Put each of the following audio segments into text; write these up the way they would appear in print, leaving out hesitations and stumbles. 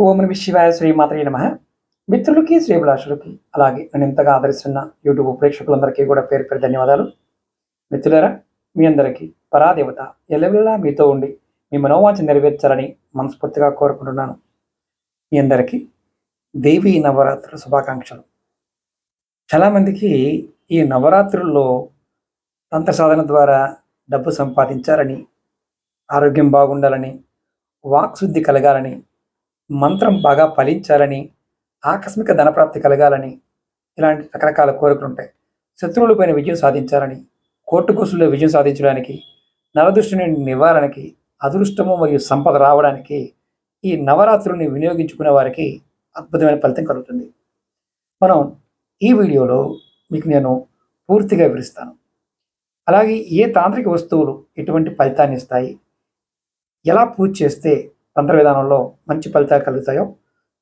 ఓం నమః శివాయ శ్రీమాత్రే నమః. మిత్రులకి శ్రేభిలాషులకి అలాగే నన్ను ఇంతగా ఆదరిస్తున్న యూట్యూబ్ ప్రేక్షకులందరికీ కూడా పేరు పేరు ధన్యవాదాలు. మిత్రులారా, మీ అందరికీ పరాదేవత ఎల్లవెల్లా మీతో ఉండి మీ మనోవాంఛ నెరవేర్చాలని మనస్ఫూర్తిగా కోరుకుంటున్నాను. మీ అందరికీ దేవీ నవరాత్రుల శుభాకాంక్షలు. చాలామందికి ఈ నవరాత్రుల్లో తంత్ర సాధన ద్వారా డబ్బు సంపాదించాలని, ఆరోగ్యం బాగుండాలని, వాక్శుద్ధి కలగాలని, మంత్రం బాగా ఫలించాలని, ఆకస్మిక ధనప్రాప్తి కలగాలని, ఇలాంటి రకరకాల కోరికలు ఉంటాయి. శత్రువులపైన విజయం సాధించాలని, కోర్టు కేసుల్లో విజయం సాధించడానికి, నరదృష్టిని నివారణకి, అదృష్టము మరియు సంపద రావడానికి ఈ నవరాత్రుల్ని వినియోగించుకునే వారికి అద్భుతమైన ఫలితం కలుగుతుంది. మనం ఈ వీడియోలో మీకు నేను పూర్తిగా వివరిస్తాను. అలాగే ఏ తాంత్రిక వస్తువులు ఎటువంటి ఫలితాన్ని ఇస్తాయి, ఎలా పూజ చేస్తే తంత్ర విధానంలో మంచి ఫలితాలు కలుగుతాయో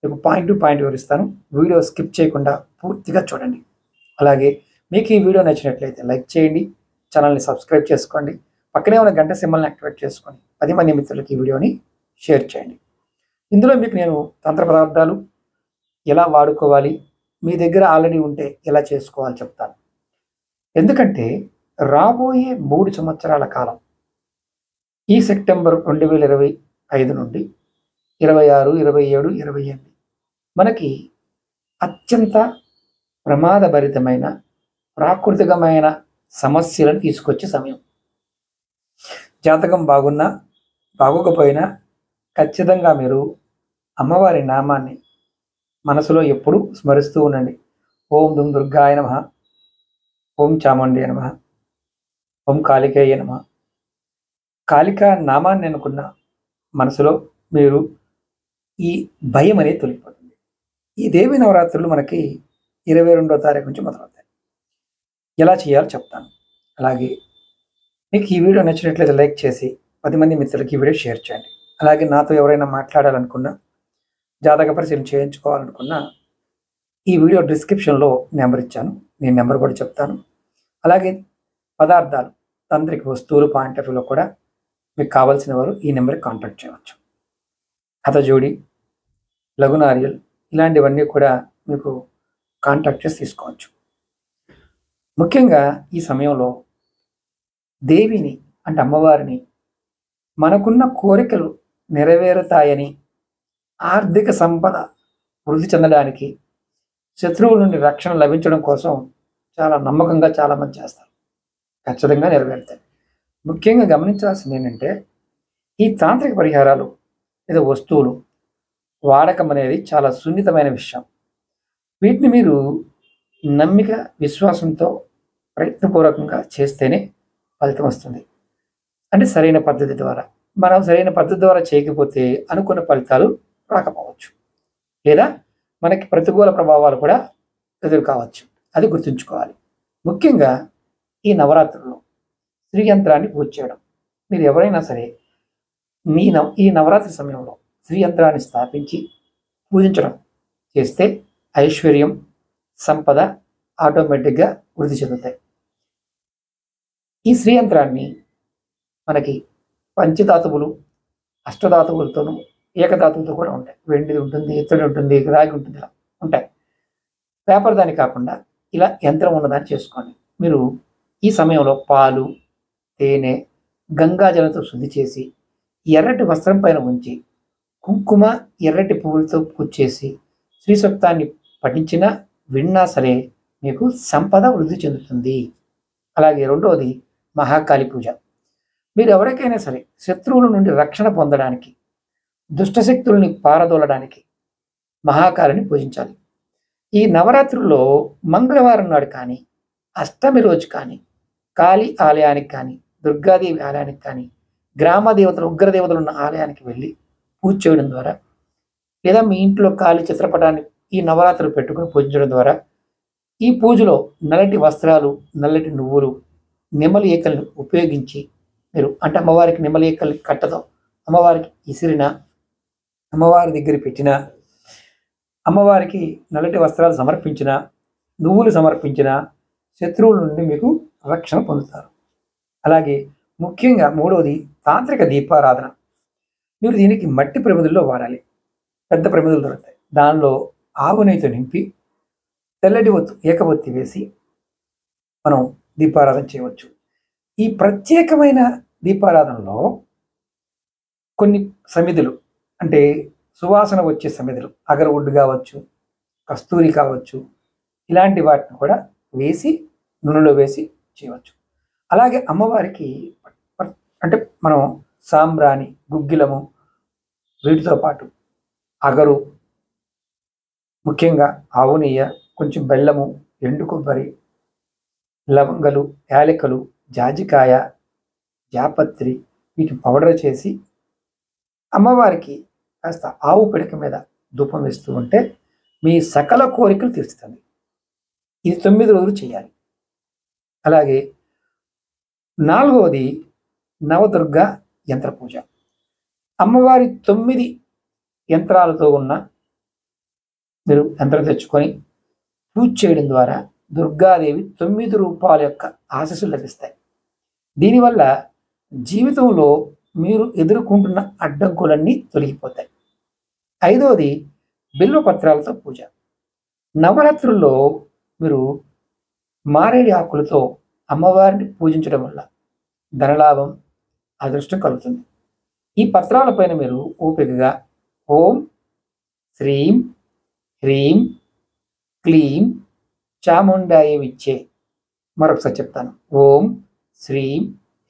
మీకు పాయింట్ టు పాయింట్ వివరిస్తాను. వీడియో స్కిప్ చేయకుండా పూర్తిగా చూడండి. అలాగే మీకు ఈ వీడియో నచ్చినట్లయితే లైక్ చేయండి, ఛానల్ని సబ్స్క్రైబ్ చేసుకోండి, పక్కనే ఉన్న గంట సింబల్ని యాక్టివేట్ చేసుకొని 10 మంది మిత్రులకి ఈ వీడియోని షేర్ చేయండి. ఇందులో మీకు నేను తంత్ర పదార్థాలు ఎలా వాడుకోవాలి, మీ దగ్గర ఆల్రెడీ ఉంటే ఎలా చేసుకోవాలి చెప్తాను. ఎందుకంటే రాబోయే 3 సంవత్సరాల కాలం, ఈ సెప్టెంబర్ 2025 నుండి 26, 27, 28 మనకి అత్యంత ప్రమాదభరితమైన ప్రాకృతికమైన సమస్యలను తీసుకొచ్చే సమయం. జాతకం బాగున్నా బాగోకపోయినా ఖచ్చితంగా మీరు అమ్మవారి నామాన్ని మనసులో ఎప్పుడు స్మరిస్తూ ఉండండి. ఓం దుం దుర్గాయ నమః, ఓం చాముండే నమః, ఓం కాళికాయ నమః. కాళికా నామాన్ని అనుకున్న మనసులో మీరు ఈ భయం అనేది తొలగిపోతుంది. ఈ దేవి నవరాత్రులు మనకి 22వ తారీఖు నుంచి మొదలవుతాయి. ఎలా చేయాలో చెప్తాను. అలాగే మీకు ఈ వీడియో నచ్చినట్లయితే లైక్ చేసి 10 మంది మిత్రులకి ఈ వీడియో షేర్ చేయండి. అలాగే నాతో ఎవరైనా మాట్లాడాలనుకున్నా, జాతక పరిశీలన చేయించుకోవాలనుకున్నా ఈ వీడియో డిస్క్రిప్షన్లో నెంబర్ ఇచ్చాను, నేను నెంబర్ కూడా చెప్తాను. అలాగే పదార్థాలు, తాంత్రిక వస్తువులు పాయింట్ ఆఫ్ వ్యూలో కూడా మీకు కావాల్సిన వారు ఈ నెంబర్కి కాంటాక్ట్ చేయవచ్చు. హతజోడి, లఘునారియల్ ఇలాంటివన్నీ కూడా మీకు కాంటాక్ట్ చేసి తీసుకోవచ్చు. ముఖ్యంగా ఈ సమయంలో దేవిని అంటే అమ్మవారిని మనకున్న కోరికలు నెరవేరుతాయని, ఆర్థిక సంపద వృద్ధి చెందడానికి, శత్రువుల నుండి రక్షణ లభించడం కోసం చాలా నమ్మకంగా చాలామంది చేస్తారు. ఖచ్చితంగా నెరవేరుతాయి. ముఖ్యంగా గమనించాల్సింది ఏంటంటే ఈ తాంత్రిక పరిహారాలు లేదా వస్తువులు వాడకం అనేది చాలా సున్నితమైన విషయం. వీటిని మీరు నమ్మిక, విశ్వాసంతో ప్రయత్నపూర్వకంగా చేస్తేనే ఫలితం వస్తుంది. అంటే సరైన పద్ధతి ద్వారా. మనం సరైన పద్ధతి ద్వారా చేయకపోతే అనుకున్న ఫలితాలు రాకపోవచ్చు, లేదా మనకి ప్రతికూల ప్రభావాలు కూడా ఎదురు కావచ్చు. అది గుర్తుంచుకోవాలి. ముఖ్యంగా ఈ నవరాత్రుల్లో శ్రీ యంత్రాన్ని పూజ చేయడం. మీరు ఎవరైనా సరే ఈ నవరాత్రి సమయంలో శ్రీ యంత్రాన్ని స్థాపించి పూజించడం చేస్తే ఐశ్వర్యం, సంపద ఆటోమేటిక్గా వృద్ధి చెందుతాయి. ఈ శ్రీ యంత్రాన్ని మనకి పంచధాతువులు, అష్టధాతువులతోనూ, ఏకధాతువులతో కూడా ఉంటాయి. వెండిది ఉంటుంది, ఇత్తడి ఉంటుంది, రాగి ఉంటుంది, ఇలా ఉంటాయి. పేపర్ దాన్ని కాకుండా ఇలా యంత్రం ఉన్నదాన్ని చేసుకోండి. మీరు ఈ సమయంలో పాలు, తేనె, గంగాజలంతో శుద్ధి చేసి ఎర్రటి వస్త్రం పైన ఉంచి కుంకుమ, ఎర్రటి పువ్వులతో పూజ చేసి శ్రీ సూక్తాన్ని పఠించినా విన్నా సరే మీకు సంపద వృద్ధి చెందుతుంది. అలాగే రెండవది మహాకాళి పూజ. మీరు ఎవరికైనా సరే శత్రువుల నుండి రక్షణ పొందడానికి, దుష్టశక్తుల్ని పారదోలడానికి మహాకాళిని పూజించాలి. ఈ నవరాత్రుల్లో మంగళవారం నాడు కానీ, అష్టమి రోజు కానీ కాళీ ఆలయానికి కానీ, దుర్గాదేవి ఆలయానికి కానీ, గ్రామ దేవతలు, ఉగ్రదేవతలు ఉన్న ఆలయానికి వెళ్ళి పూజ చేయడం ద్వారా, లేదా మీ ఇంట్లో కాళీ చిత్రపటాన్ని ఈ నవరాత్రులు పెట్టుకుని పూజించడం ద్వారా ఈ పూజలో నల్లటి వస్త్రాలు, నల్లటి నువ్వులు, నెమలి ఈకలను ఉపయోగించి మీరు అంటే అమ్మవారికి నెమలి ఈకల్ని కట్టతో అమ్మవారికి ఇసిరిన, అమ్మవారి దగ్గర పెట్టిన, అమ్మవారికి నల్లటి వస్త్రాలు సమర్పించిన, నువ్వులు సమర్పించిన శత్రువుల నుండి మీకు రక్షణ పొందుతారు. అలాగే ముఖ్యంగా మూడవది తాంత్రిక దీపారాధన. మీరు దీనికి మట్టి ప్రమిదల్లో వాడాలి. పెద్ద ప్రమిదలు దొరుకుతాయి. దానిలో ఆవు నెయ్యితో నింపి తెల్లటి ఒత్తు ఏకబొత్తి వేసి మనం దీపారాధన చేయవచ్చు. ఈ ప్రత్యేకమైన దీపారాధనలో కొన్ని సమిధులు, అంటే సువాసన వచ్చే సమిధులు, అగరవుడ్ కావచ్చు, కస్తూరి కావచ్చు, ఇలాంటి వాటిని కూడా వేసి నూనెలో వేసి చేయవచ్చు. అలాగే అమ్మవారికి అంటే మనం సాంబ్రాణి, గుగ్గిలము, వీటితో పాటు అగరు, ముఖ్యంగా ఆవు నెయ్యి, కొంచెం బెల్లము, ఎండు కొబ్బరి, లవంగలు, యాలకులు, జాజికాయ, జాపత్రి, వీటిని పౌడర్ చేసి అమ్మవారికి కాస్త ఆవు పిడక మీద ధూపం వేస్తూ ఉంటే మీ సకల కోరికలు తీరుస్తుంది. ఇది 9 రోజులు చేయాలి. అలాగే 4వది నవదుర్గ యంత్ర పూజ. అమ్మవారి 9 యంత్రాలతో ఉన్న మీరు యంత్రం తెచ్చుకొని పూజ చేయడం ద్వారా దుర్గాదేవి 9 రూపాయల యొక్క ఆశీస్సులు లభిస్తాయి. దీనివల్ల జీవితంలో మీరు ఎదుర్కొంటున్న అడ్డంకులన్నీ తొలగిపోతాయి. 5వది బిల్వపత్రాలతో పూజ. నవరాత్రుల్లో మీరు మారేడు ఆకులతో అమ్మవారిని పూజించడం వల్ల ధనలాభం, అదృష్టం కలుగుతుంది. ఈ పత్రాల పైన మీరు ఓపికగా ఓం శ్రీం హ్రీం క్లీం చాముండాయ విచ్చే, మరొకసారి చెప్తాను, ఓం శ్రీం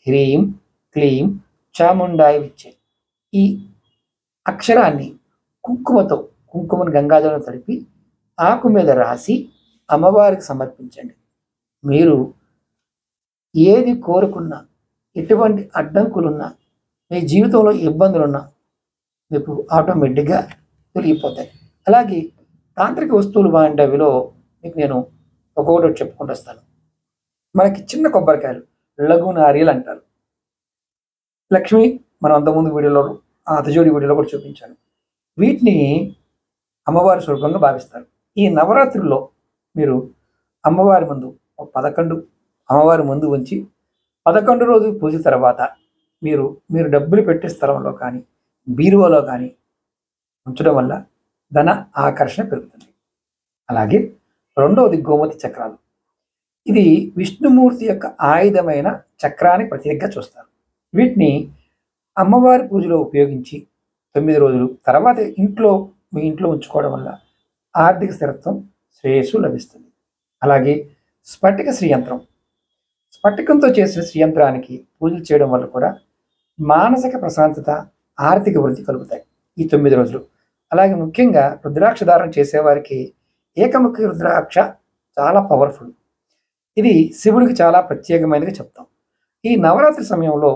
హ్రీం క్లీం చాముండాయ విచ్చే, ఈ అక్షరాన్ని కుంకుమను గంగాజలం తడిపి ఆకు మీద రాసి అమ్మవారికి సమర్పించండి. మీరు ఏది కోరుకున్నా, ఎటువంటి అడ్డంకులున్నా, మీ జీవితంలో ఇబ్బందులున్నా మీకు ఆటోమేటిక్గా తొలగిపోతాయి. అలాగే తాంత్రిక వస్తువులు వాడివిలో మీకు నేను ఒక్కొక్కటి చెప్పుకుంటూ వస్తాను. మనకి చిన్న కొబ్బరికాయలు లఘు నారియలు అంటారు. లక్ష్మి మనం అంతకుముందు వీడియోలో, అతజోడి వీడియోలో కూడా చూపించాను. వీటిని అమ్మవారి స్వరూపంగా భావిస్తారు. ఈ నవరాత్రుల్లో మీరు అమ్మవారి ముందు 11 అమ్మవారి ముందు ఉంచి 11 రోజులు పూజ తర్వాత మీరు డబ్బులు పెట్టే స్థలంలో కానీ బీరువాలో కానీ ఉంచడం వల్ల ధన ఆకర్షణ పెరుగుతుంది. అలాగే 2వది గోమతి చక్రాలు. ఇది విష్ణుమూర్తి యొక్క ఆయుధమైన చక్రాన్ని ప్రత్యేకంగా చూస్తారు. వీటిని అమ్మవారి పూజలో ఉపయోగించి 9 రోజులు తర్వాత మీ ఇంట్లో ఉంచుకోవడం వల్ల ఆర్థిక స్థిరత్వం, శ్రేయస్సు లభిస్తుంది. అలాగే స్ఫటిక శ్రీయంత్రం. స్ఫటికంతో చేసిన శ్రీయంత్రానికి పూజలు చేయడం వల్ల కూడా మానసిక ప్రశాంతత, ఆర్థిక వృద్ధి కలుగుతాయి ఈ 9 రోజులు. అలాగే ముఖ్యంగా రుద్రాక్ష ధారణ చేసేవారికి ఏకముఖి రుద్రాక్ష చాలా పవర్ఫుల్. ఇది శివుడికి చాలా ప్రత్యేకమైనదిగా చెప్తాం. ఈ నవరాత్రి సమయంలో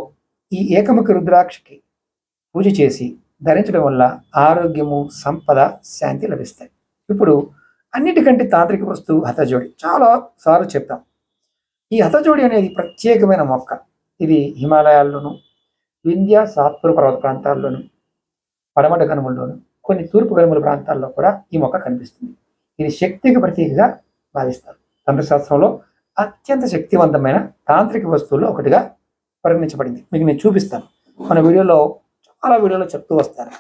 ఈ ఏకముఖి రుద్రాక్షకి పూజ చేసి ధరించడం వల్ల ఆరోగ్యము, సంపద, శాంతి లభిస్తాయి. ఇప్పుడు అన్నిటికంటే తాంత్రిక వస్తువు హతజోడి. చాలా సార్లు చెప్తాం. ఈ హతజోడి అనేది ప్రత్యేకమైన మొక్క. ఇది హిమాలయాల్లోనూ, వింధ్య సాత్పుర పర్వత ప్రాంతాల్లోనూ, పడమట కనుమల్లోనూ, కొన్ని తూర్పు కనుమల ప్రాంతాల్లో కూడా ఈ మొక్క కనిపిస్తుంది. ఇది శక్తికి ప్రతీకగా భావిస్తారు. తంత్రశాస్త్రంలో అత్యంత శక్తివంతమైన తాంత్రిక వస్తువుల్లో ఒకటిగా పరిగణించబడింది. మీకు నేను చూపిస్తాను. మన చాలా వీడియోలో చెప్తూ వస్తాను.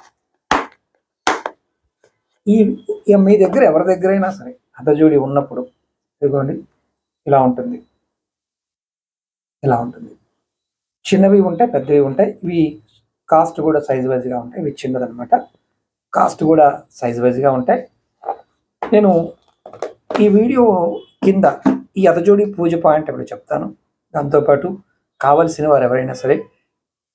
మీ దగ్గర ఎవరి దగ్గరైనా సరే హతజోడి ఉన్నప్పుడు ఇదిగోండి ఇలా ఉంటుంది. చిన్నవి ఉంటాయి, పెద్దవి ఉంటాయి. ఇవి కాస్ట్ కూడా సైజ్ వైజ్గా ఉంటాయి. ఇవి చిన్నదనమాట. కాస్ట్ కూడా సైజ్ వైజ్గా ఉంటాయి. నేను ఈ వీడియో కింద ఈ హతజోడి పూజ పాయింట్ ఇప్పుడు చెప్తాను. దాంతోపాటు కావలసిన వారు ఎవరైనా సరే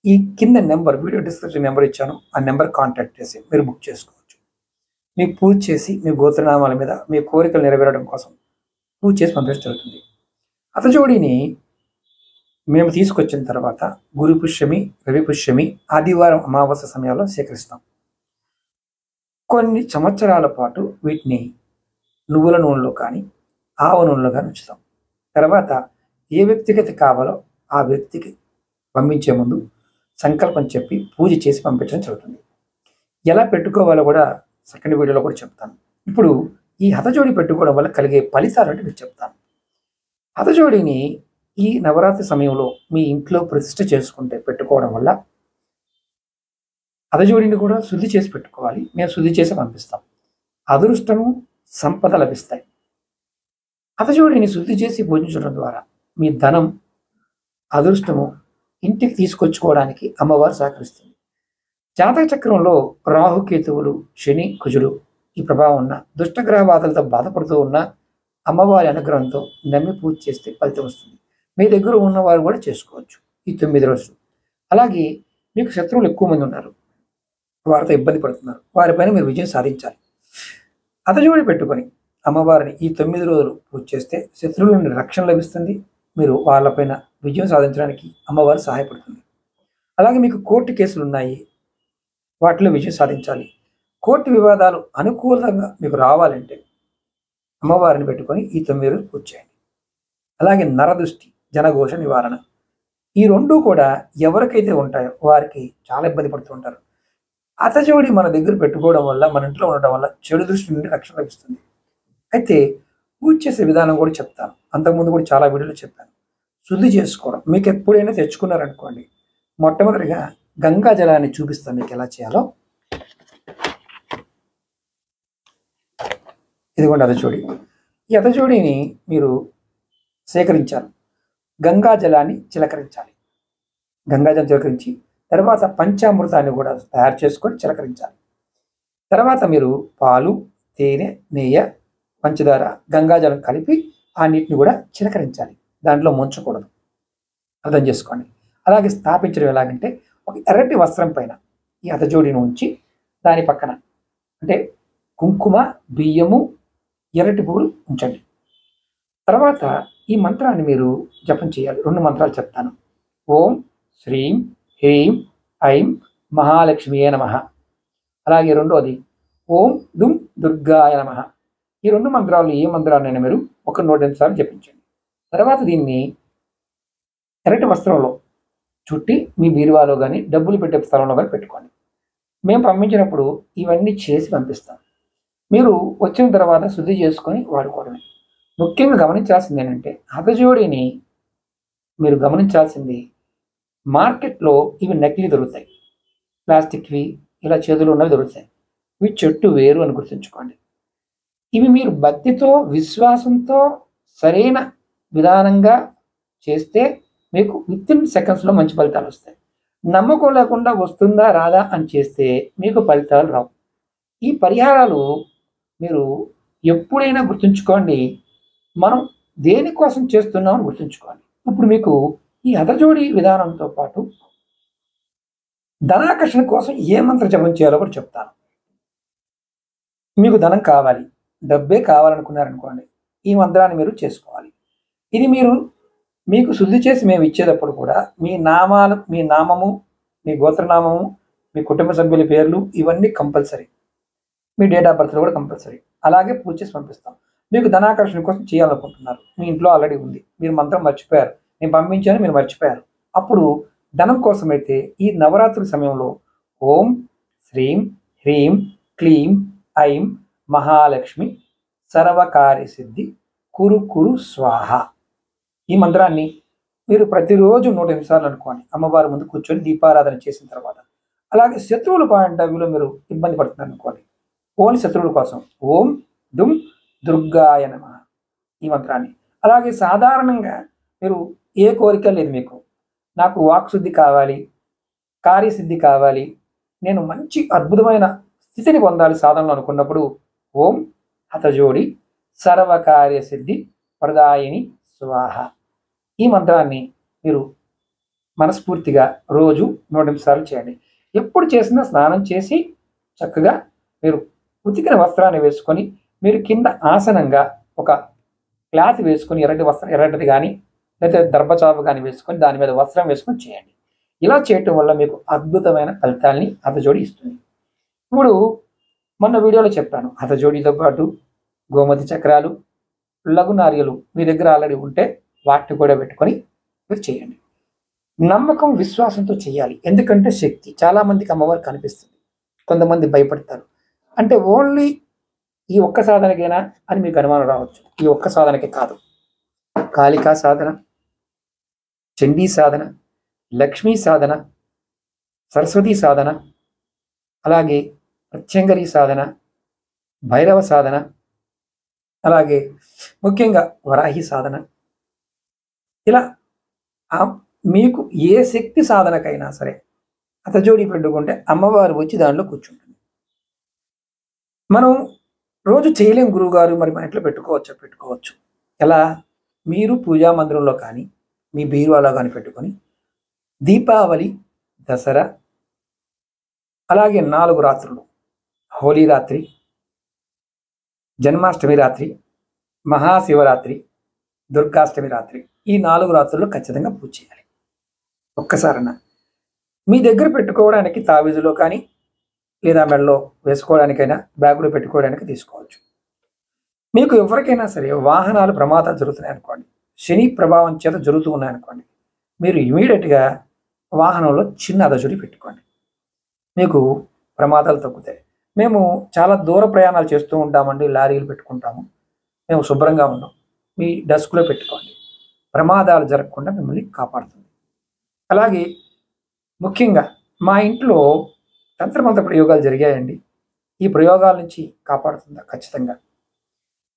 ఈ కింద నెంబర్, వీడియో డిస్క్రిప్షన్ నెంబర్ ఇచ్చాను, ఆ నెంబర్ కాంటాక్ట్ చేసి మీరు బుక్ చేసుకోవచ్చు. మీకు పూజ చేసి మీ గోత్రనామాల మీద మీ కోరికలు నెరవేరడం కోసం పూజ చేసి పంపించడం జరుగుతుంది. హతజోడిని మేము తీసుకొచ్చిన తర్వాత గురు పుష్యమి, రవి పుష్యమి, ఆదివారం అమావాస్య సమయాల్లో సేకరిస్తాం. కొన్ని సంవత్సరాల పాటు వీటిని నువ్వుల నూనెలో కానీ ఆవ నూనెలో కానీ ఉంచుతాం. తర్వాత ఏ వ్యక్తికి కావాలో ఆ వ్యక్తికి పంపించే ముందు సంకల్పం చెప్పి పూజ చేసి పంపించడం జరుగుతుంది. ఎలా పెట్టుకోవాలో కూడా సెకండ్ వీడియోలో కూడా చెప్తాను. ఇప్పుడు ఈ హతజోడి పెట్టుకోవడం వల్ల కలిగే ఫలితాలు అంటే మీకు చెప్తాను. హతజోడిని ఈ నవరాత్రి సమయంలో మీ ఇంట్లో ప్రతిష్ఠ చేసుకుంటే పెట్టుకోవడం వల్ల అతజోడిని కూడా శుద్ధి చేసి పెట్టుకోవాలి. మేము శుద్ధి చేసి పంపిస్తాం. అదృష్టము, సంపద లభిస్తాయి. అతజోడిని శుద్ధి చేసి పూజించడం ద్వారా మీ ధనం, అదృష్టము ఇంటికి తీసుకొచ్చుకోవడానికి అమ్మవారు సహకరిస్తుంది. జాతక చక్రంలో రాహుకేతువులు, శని, కుజుడు ఈ ప్రభావం ఉన్న దుష్టగ్రహ బాధలతో బాధపడుతూ ఉన్న అమ్మవారి అనుగ్రహంతో నమ్మి పూజ చేస్తే ఫలితం వస్తుంది. మీ దగ్గర ఉన్నవారు కూడా చేసుకోవచ్చు ఈ 9 రోజులు. అలాగే మీకు శత్రువులు ఎక్కువ మంది ఉన్నారు, వారితో ఇబ్బంది పడుతున్నారు, వారిపైన మీరు విజయం సాధించాలి. అతజోడి పెట్టుకొని అమ్మవారిని ఈ 9 రోజులు పూజ చేస్తే శత్రువుల నుండి రక్షణ లభిస్తుంది. మీరు వాళ్ళపైన విజయం సాధించడానికి అమ్మవారు సహాయపడుతుంది. అలాగే మీకు కోర్టు కేసులు ఉన్నాయి, వాటిలో విజయం సాధించాలి. కోర్టు వివాదాలు అనుకూలంగా మీకు రావాలంటే అమ్మవారిని పెట్టుకొని ఈ 9 రోజులు పూజ చేయండి. అలాగే నరదృష్టి, జనఘోష నివారణ, ఈ రెండు కూడా ఎవరికైతే ఉంటాయో వారికి చాలా ఇబ్బంది పడుతూ ఉంటారు. అతజోడి మన దగ్గర పెట్టుకోవడం వల్ల, మన ఇంట్లో ఉండడం వల్ల చెడు దృష్టి నుండి రక్షణ లభిస్తుంది. అయితే పూజ చేసే విధానం కూడా చెప్తాను. అంతకుముందు కూడా చాలా వీడియోలు చెప్పాను. శుద్ధి చేసుకోవడం మీకు ఎప్పుడైనా తెచ్చుకున్నారనుకోండి, మొట్టమొదటిగా గంగా జలాన్ని చూపిస్తాను మీకు ఎలా చేయాలో. ఇదిగోండి అతజోడి. ఈ అతజోడిని మీరు సేకరించాలి. గంగా జలాన్ని చిలకరించాలి. గంగాజలం చిలకరించి తర్వాత పంచామృతాన్ని కూడా తయారు చేసుకొని చిలకరించాలి. తర్వాత మీరు పాలు, తేనె, నెయ్యి, పంచదార, గంగాజలం కలిపి ఆ నీటిని కూడా చిలకరించాలి. దాంట్లో ముంచకూడదు, అర్థం చేసుకోండి. అలాగే స్థాపించడం ఎలాగంటే ఒక ఎర్రటి వస్త్రం పైన ఈ అతజోడిని ఉంచి దాని పక్కన అంటే కుంకుమ, బియ్యము, ఎర్రటి పువ్వులు ఉంచండి. తర్వాత ఈ మంత్రాన్ని మీరు జపం చేయాలి. 2 మంత్రాలు చెప్తాను. ఓం శ్రీం హ్రీం ఐం మహాలక్ష్మియే నమః. అలాగే రెండోది ఓం దుం దుర్గాయ నమః. ఈ 2 మంత్రాలు ఏ మంత్రాన్నైనా మీరు 108 సార్లు జపించండి. తర్వాత దీన్ని ఎర్రటి వస్త్రంలో చుట్టి మీ బీరువాలో కానీ డబ్బులు పెట్టే స్థలంలో కానీ పెట్టుకోండి. మేము పంపించినప్పుడు ఇవన్నీ చేసి పంపిస్తాం. మీరు వచ్చిన తర్వాత శుద్ధి చేసుకొని వాడుకోవడమే. ముఖ్యంగా గమనించాల్సింది ఏంటంటే అతజోడిని మీరు గమనించాల్సింది, మార్కెట్లో ఇవి నకిలీ దొరుకుతాయి, ప్లాస్టిక్వి ఇలా చేతులు ఉన్నవి దొరుకుతాయి. ఇవి చెట్టు వేరు అని గుర్తుంచుకోండి. ఇవి మీరు భక్తితో, విశ్వాసంతో సరైన విధానంగా చేస్తే మీకు వితిన్ సెకండ్స్లో మంచి ఫలితాలు వస్తాయి. నమ్మకం లేకుండా వస్తుందా రాదా అని చేస్తే మీకు ఫలితాలు రావు. ఈ పరిహారాలు మీరు ఎప్పుడైనా గుర్తుంచుకోండి. మనం దేనికోసం చేస్తున్నామని గుర్తుంచుకోండి. ఇప్పుడు మీకు ఈ అతజోడి విధానంతో పాటు ధనాకర్షణ కోసం ఏ మంత్ర జపం చేయాలో కూడా చెప్తాను. మీకు ధనం కావాలి, డబ్బే కావాలనుకున్నారనుకోండి, ఈ మంత్రాన్ని మీరు చేసుకోవాలి. ఇది మీకు శుద్ధి చేసి మేము ఇచ్చేటప్పుడు కూడా మీ నామము, మీ గోత్రనామము, మీ కుటుంబ సభ్యుల పేర్లు ఇవన్నీ compulsory. Me date of birth కూడా కంపల్సరీ. అలాగే పూజ చేసి పంపిస్తాం. మీకు ధనాకర్షణ కోసం చేయాలనుకుంటున్నారు, మీ ఇంట్లో ఆల్రెడీ ఉంది, మీరు మంత్రం మర్చిపోయారు, నేను పంపించాను మీరు మర్చిపోయారు. అప్పుడు ధనం కోసమైతే ఈ నవరాత్రి సమయంలో ఓం శ్రీం హ్రీం క్లీం ఐం మహాలక్ష్మి సర్వకార్య సిద్ధి కురు కురు స్వాహ, ఈ మంత్రాన్ని మీరు ప్రతిరోజు 108 సార్లు అనుకోండి. అమ్మవారి ముందు కూర్చొని దీపారాధన చేసిన తర్వాత. అలాగే శత్రువుల పాయింట్ ఆఫ్ వ్యూలో మీరు ఇబ్బంది పడుతున్నారు అనుకోండి, ఓన్లీ శత్రువుల కోసం ఓం దుం దుర్గాయ నమః ఈ మంత్రాన్ని. అలాగే సాధారణంగా మీరు ఏ కోరిక లేదు, మీకు నాకు వాక్శుద్ధి కావాలి, కార్యసిద్ధి కావాలి, నేను మంచి అద్భుతమైన స్థితిని పొందాలి సాధనలో అనుకున్నప్పుడు ఓం హతజోడి సర్వకార్య సిద్ధి ప్రదాయిని స్వాహ ఈ మంత్రాన్ని మీరు మనస్ఫూర్తిగా రోజు 108 సార్లు చేయండి. ఎప్పుడు చేసినా స్నానం చేసి చక్కగా మీరు ఉతికిన వస్త్రాన్ని వేసుకొని మీరు కింద ఆసనంగా ఒక క్లాత్ వేసుకొని ఎర్రటిది కానీ లేదా దర్భచాపు కానీ వేసుకొని దాని మీద వస్త్రం వేసుకొని చేయండి. ఇలా చేయటం వల్ల మీకు అద్భుతమైన ఫలితాల్ని హతజోడి ఇస్తుంది. ఇప్పుడు మొన్న వీడియోలో చెప్పాను, హతజోడితో పాటు గోమతి చక్రాలు, లఘు నార్యలు మీ దగ్గర ఆల్రెడీ ఉంటే వాటిని కూడా పెట్టుకొని మీరు చేయండి. నమ్మకం, విశ్వాసంతో చేయాలి. ఎందుకంటే శక్తి చాలామందికి అమ్మవారు కనిపిస్తుంది, కొంతమంది భయపడతారు. అంటే ఓన్లీ ఈ ఒక్క సాధనకేనా అని మీకు అనుమానం రావచ్చు. ఈ ఒక్క సాధనకే కాదు, కాళికా సాధన, చండీ సాధన, లక్ష్మీ సాధన, సరస్వతి సాధన, అలాగే ప్రత్యంగరి సాధన, భైరవ సాధన, అలాగే ముఖ్యంగా వరాహి సాధన, ఇలా మీకు ఏ శక్తి సాధనకైనా సరే అతజోడి పెట్టుకుంటే అమ్మవారు వచ్చి దానిలో కూర్చుంటుంది. మనం రోజు చేయలేం గురువుగారు, మరి మా ఇంట్లో పెట్టుకోవచ్చు. ఎలా? మీరు పూజా మందిరంలో కానీ మీ బీరువాలో కానీ పెట్టుకొని దీపావళి, దసరా, అలాగే 4 రాత్రులు, హోలీ రాత్రి, జన్మాష్టమి రాత్రి, మహాశివరాత్రి, దుర్గాష్టమి రాత్రి, ఈ 4 రాత్రుల్లో ఖచ్చితంగా పూజ చేయాలి. ఒక్కసారన్నా మీ దగ్గర పెట్టుకోవడానికి తావీజులో కానీ లేదా మెడలో వేసుకోవడానికైనా, బ్యాగులో పెట్టుకోవడానికి తీసుకోవచ్చు. మీకు ఎవరికైనా సరే వాహనాలు ప్రమాదాలు జరుగుతున్నాయి అనుకోండి, శని ప్రభావం చేత జరుగుతూ ఉన్నాయనుకోండి, మీరు ఇమీడియట్గా వాహనంలో చిన్న అదజుడి పెట్టుకోండి, మీకు ప్రమాదాలు తగ్గుతాయి. మేము చాలా దూర ప్రయాణాలు చేస్తూ ఉంటామండి, లారీలు పెట్టుకుంటాము, మేము శుభ్రంగా ఉన్నాం. మీ డస్క్లో పెట్టుకోండి, ప్రమాదాలు జరగకుండా మిమ్మల్ని కాపాడుతుంది. అలాగే ముఖ్యంగా మా ఇంట్లో తంత్రమంత్ర ప్రయోగాలు జరిగాయండి. ఈ ప్రయోగాల నుంచి కాపాడుతుందా? ఖచ్చితంగా.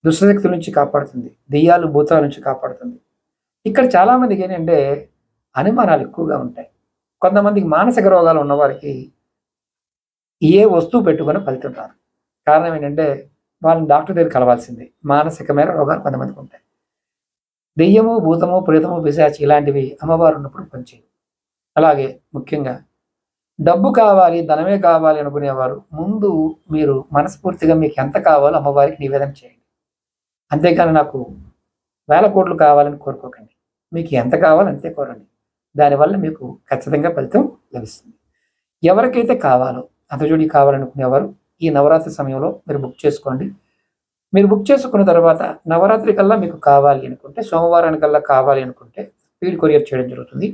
దుష్టశక్తుల నుంచి కాపాడుతుంది, దెయ్యాలు భూతాల నుంచి కాపాడుతుంది. ఇక్కడ చాలామందికి ఏంటంటే అనుమానాలు ఎక్కువగా ఉంటాయి. కొంతమందికి మానసిక రోగాలు ఉన్నవారికి ఏ వస్తువు పెట్టుకొని ఫలితం రాదు. కారణం ఏంటంటే వాళ్ళని డాక్టర్ దగ్గర కలవాల్సిందే. మానసికమైన రోగాలు కొంతమందికి ఉంటాయి. దెయ్యము, భూతము, ప్రేతము, పిశాచి ఇలాంటివి అమ్మవారు ఉన్నప్పుడు పనిచేయవు. అలాగే ముఖ్యంగా డబ్బు కావాలి, ధనమే కావాలి అనుకునేవారు ముందు మీరు మనస్ఫూర్తిగా మీకు ఎంత కావాలో అమ్మవారికి నివేదన చేయండి. అంతేకాని నాకు 1000 కోట్లు కావాలని కోరుకోకండి. మీకు ఎంత కావాలో అంతే కోరండి. దానివల్ల మీకు ఖచ్చితంగా ఫలితం లభిస్తుంది. ఎవరికైతే కావాలో అతజోడి కావాలనుకునేవారు ఈ నవరాత్రి సమయంలో మీరు బుక్ చేసుకోండి. మీరు బుక్ చేసుకున్న తర్వాత నవరాత్రి కల్లా మీకు కావాలి అనుకుంటే, సోమవారానికల్లా కావాలి అనుకుంటే స్పీడ్ కొరియర్ చేయడం జరుగుతుంది.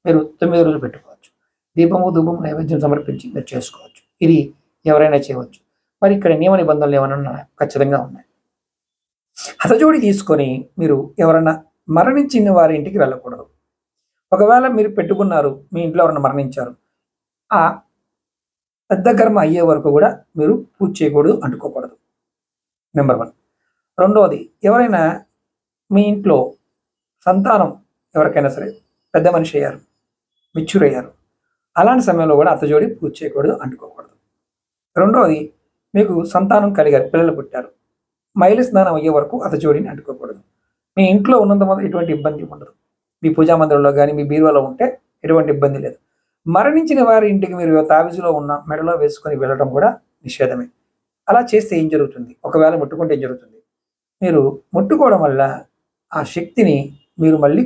మీరు 9 రోజులు పెట్టుకోవచ్చు. దీపము, ధూపము, నైవేద్యం సమర్పించి మీరు చేసుకోవచ్చు. ఇది ఎవరైనా చేయవచ్చు. మరి ఇక్కడ నియమ నిబంధనలు ఏమైనా ఉన్నాయా? ఖచ్చితంగా ఉన్నాయి. హతజోడి తీసుకొని మీరు ఎవరైనా మరణించిన వారి ఇంటికి వెళ్ళకూడదు. ఒకవేళ మీరు పెట్టుకున్నారు, మీ ఇంట్లో ఎవరైనా మరణించారు, ఆ పెద్ద కర్మ అయ్యే వరకు కూడా మీరు పూజ చేయకూడదు, అంటుకోకూడదు. నెంబర్ 1. రెండవది, ఎవరైనా మీ ఇంట్లో సంతానం ఎవరికైనా సరే పెద్ద మనిషి అయ్యారు, మెచ్యూర్ అయ్యారు, అలాంటి సమయంలో కూడా అతజోడి పూజ చేయకూడదు, అంటుకోకూడదు. రెండవది, మీకు సంతానం కలిగారు, పిల్లలు పుట్టారు, మైలు స్నానం అయ్యే వరకు అతజోడిని అంటుకోకూడదు. మీ ఇంట్లో ఉన్నంత మంది ఎటువంటి ఇబ్బంది ఉండదు. మీ పూజా మందిరంలో కానీ మీ బీరువాలో ఉంటే ఎటువంటి ఇబ్బంది లేదు. మరణించిన వారి ఇంటికి మీరు తావిజులో ఉన్న మెడలో వేసుకొని వెళ్ళడం కూడా నిషేధమే. అలా చేస్తే ఏం జరుగుతుంది? ఒకవేళ ముట్టుకుంటే ఏం జరుగుతుంది? మీరు ముట్టుకోవడం వల్ల ఆ శక్తిని మీరు మళ్ళీ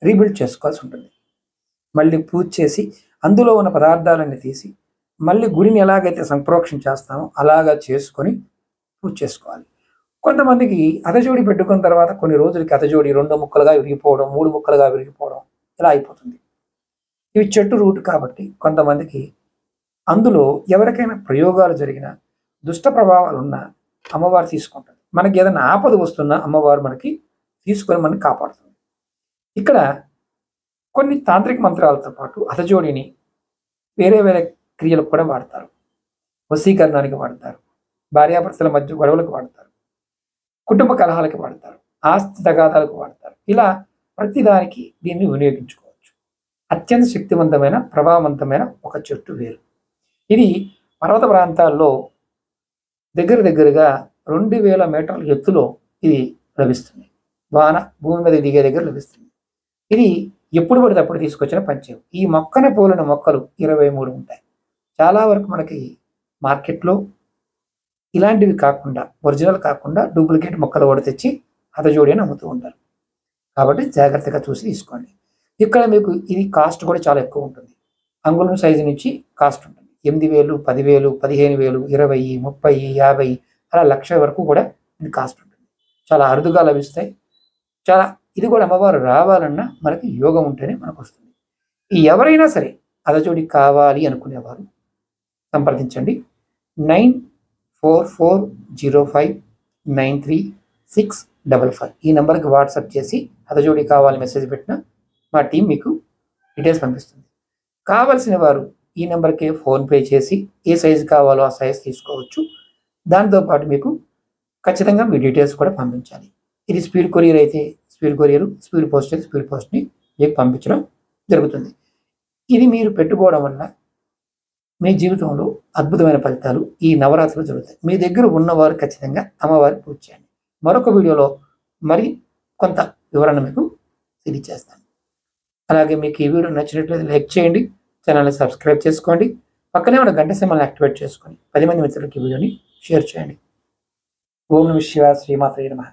రీబిల్డ్ చేసుకోవాల్సి ఉంటుంది. మళ్ళీ పూజ చేసి అందులో ఉన్న పదార్థాలన్నీ తీసి మళ్ళీ గుడిని ఎలాగైతే సంప్రోక్షణ చేస్తామో అలాగా చేసుకొని పూజ చేసుకోవాలి. కొంతమందికి అతజోడి పెట్టుకున్న తర్వాత కొన్ని రోజులకి అతజోడి 2 ముక్కలుగా విరిగిపోవడం, 3 ముక్కలుగా విరిగిపోవడం ఇలా అయిపోతుంది. ఇవి చెట్టు రూట్ కాబట్టి కొంతమందికి అందులో ఎవరికైనా ప్రయోగాలు జరిగినా, దుష్ట ప్రభావాలు ఉన్నా అమ్మవారు తీసుకుంటుంది. మనకి ఏదైనా ఆపద వస్తున్నా అమ్మవారు మనకి తీసుకొని మనకి కాపాడుతుంది. ఇక్కడ కొన్ని తాంత్రిక మంత్రాలతో పాటు హతజోడిని వేరే వేరే క్రియలకు కూడా వాడతారు. వశీకరణానికి వాడతారు, భార్యాభర్తల మధ్య గొడవలకు వాడతారు, కుటుంబ కలహాలకి వాడతారు, ఆస్తి తగాదాలకు వాడతారు. ఇలా ప్రతిదానికి దీన్ని వినియోగించుకోవచ్చు. అత్యంత శక్తివంతమైన, ప్రభావవంతమైన ఒక చెట్టు వేరు. ఇది పర్వత ప్రాంతాల్లో దగ్గరగా 2000 మీటర్ల ఎత్తులో ఇది లభిస్తుంది. వాన భూమి మీద దిగే దగ్గర లభిస్తుంది. ఇది ఎప్పుడు పడితే అప్పుడు తీసుకొచ్చిన పంచేవు. ఈ మొక్కన పోలిన మొక్కలు 23 ఉంటాయి. చాలా వరకు మనకి మార్కెట్లో ఇలాంటివి కాకుండా, ఒరిజినల్ కాకుండా డూప్లికేట్ మొక్కలు కూడా తెచ్చి హతజోడి అని అమ్ముతూ ఉంటారు. కాబట్టి జాగ్రత్తగా చూసి తీసుకోండి. ఇక్కడ మీకు ఇది కాస్ట్ కూడా చాలా ఎక్కువ ఉంటుంది. అంగుళం సైజు నుంచి కాస్ట్ ఉంటుంది. 8,000, 10,000, 15,000, 20, 30, 50 అలా 1,00,000 వరకు కూడా ఇది కాస్ట్ ఉంటుంది. చాలా అరుదుగా లభిస్తాయి. చాలా ఇది కూడా అమ్మవారు రావాలన్నా మనకి యోగం ఉంటేనే మనకు వస్తుంది. ఎవరైనా సరే హతజోడి కావాలి అనుకునేవారు సంప్రదించండి. 9440593655 ఈ నెంబర్కి వాట్సాప్ చేసి హతజోడి కావాలి మెసేజ్ పెట్టినా మా టీం మీకు డీటెయిల్స్ పంపిస్తుంది. కావలసిన వారు ఈ నెంబర్కే ఫోన్పే చేసి ఏ సైజు కావాలో ఆ సైజు తీసుకోవచ్చు. దాంతోపాటు మీకు ఖచ్చితంగా మీ డీటెయిల్స్ కూడా పంపించాలి. ఇది స్పీడ్ కొరియర్ అయితే స్పీడ్ కొరియర్, స్పీడ్ పోస్ట్ అయితే స్పీడ్ పోస్ట్ని మీకు పంపించడం జరుగుతుంది. ఇది మీరు పెట్టుకోవడం వల్ల మీ జీవితంలో అద్భుతమైన ఫలితాలు ఈ నవరాత్రులు జరుగుతాయి. మీ దగ్గర ఉన్నవారు ఖచ్చితంగా అమ్మవారికి పూజ చేయండి. మరొక వీడియోలో మరి కొంత వివరణ మీకు తెలియజేస్తాను. అలాగే మీకు ఈ వీడియో నచ్చినట్లయితే లైక్ చేయండి, ఛానల్ని సబ్స్క్రైబ్ చేసుకోండి, పక్కనే ఉన్న గంట సింబల్ని యాక్టివేట్ చేసుకొని 10 మంది మిత్రులకి ఈ వీడియోని షేర్ చేయండి. ఓం నమః శివాయ. శ్రీమాత్రే నమః.